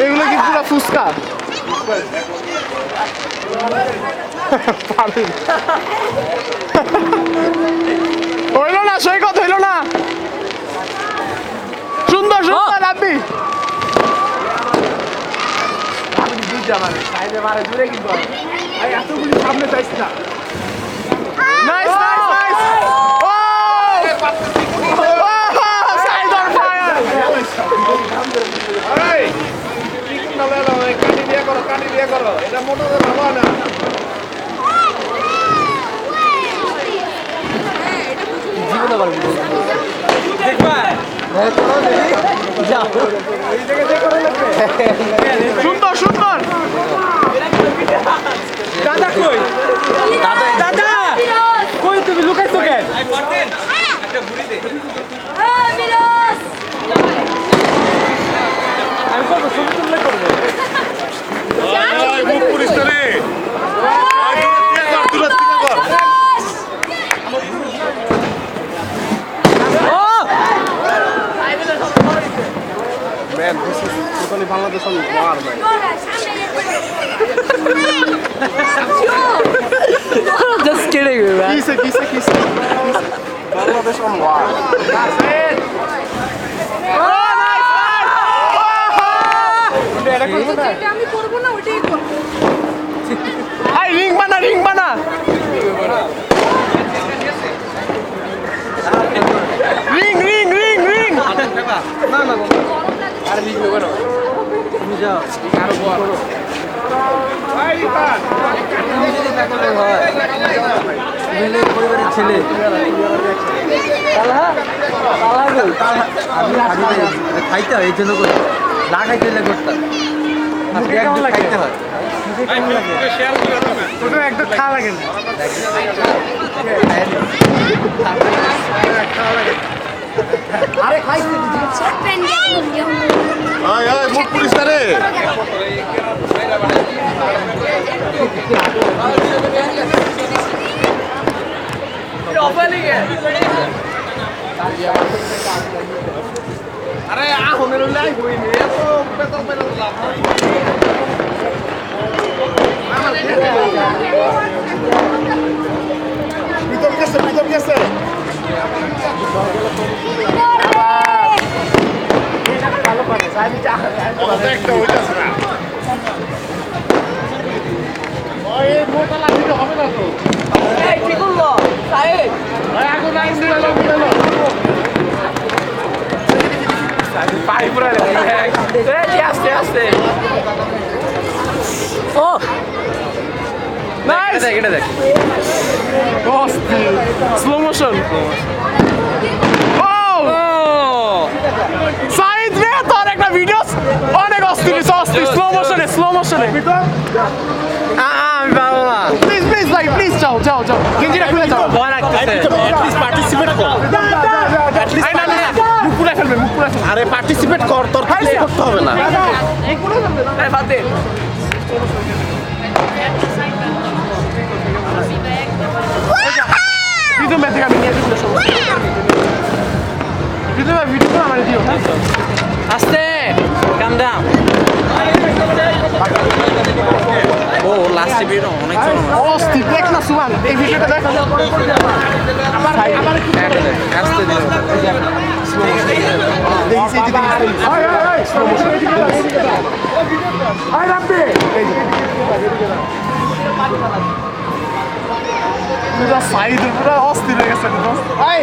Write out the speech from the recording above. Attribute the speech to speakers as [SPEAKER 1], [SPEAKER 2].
[SPEAKER 1] এগুলো কি পুরো ফুচকা? হইল না, সৈকত হইল না। সুন্দর সুন্দর আপনি সামনে চাইছি না। Nice nice nice. ও সাইড অন ফায়ার। কানি দিয়ে করো, এটা মোটর ভালো না। সুন্দর সুন্দর। দাদা কই? দাদা কই, তুমি লুকাইছো কেন? আমি করবো, ছবি তুললে করবো। মুখ পুলিশ তো রে। Man, this is totally Bangladesh on war, man.
[SPEAKER 2] Just kidding, man.
[SPEAKER 1] Kise. Bangladesh on war. That's it. Oh, nice, nice.
[SPEAKER 3] আমি করব না, ওটাই করব।
[SPEAKER 1] Hey, ring bana. Ring. না। আরে ring নেব না। তুমি যাও। আরো বড়। এই তা। তুমি যদি থাকলে হয়। মিলে পরিবারের ছেলে। তালা গো। আমি খাইতে হয় এই জন্য করি। না খাইতে হলে করতাম। আজকে একদম খাইতে হয়। কেমন লাগে? শেয়ার করে দেবে। ওটা একদম খাওয়া লাগে না। আরে খাইতে দিদি। আয় মুখ পুলিশ রে। আরে আহমের লাই হইনি এত বেতন লাভ নাই। ভিতর গেছে। ভালো পারে সাইডে চা একটা হইতাছে না। ওই মোটা লাগিতে হবে না তো।
[SPEAKER 2] এই কি করলো সাহেব?
[SPEAKER 1] আগুন দিল। সাইডে পাই পুরা রে। এই আস্তে। ও নাইস। এটা দেখ। Slow motion. সাইদ রে তোর একটা ভিডিও অনেক অস্থির স্লো মোশনে। আমি পারবো না। প্লিজ ভাই প্লিজ যাও। গেঞ্জিটা খুলে যাও। ভয় লাগতেছে। অ্যাটলিস্ট পার্টিসিপেট কর। মুখ পুরা ফেলবে। আরে পার্টিসিপেট কর, তোর করতে হবে না। এই বাদ দে। ভিডিও মেতে আমি নিয়ে দিবো সব। ভিডিও আমার দিও।
[SPEAKER 2] আস্তে কাম ডাউন। ও লাস্ট ভিডিও অনেক চলো।
[SPEAKER 1] অস্থির দেখ না সুমান, এই ভিডিওটা দেখ। আবার আস্তে দিও। Slow motion. Slow motion. আই রাব্বি। পুরা সাইড পুরা অস্থির হয়ে গেছে। এই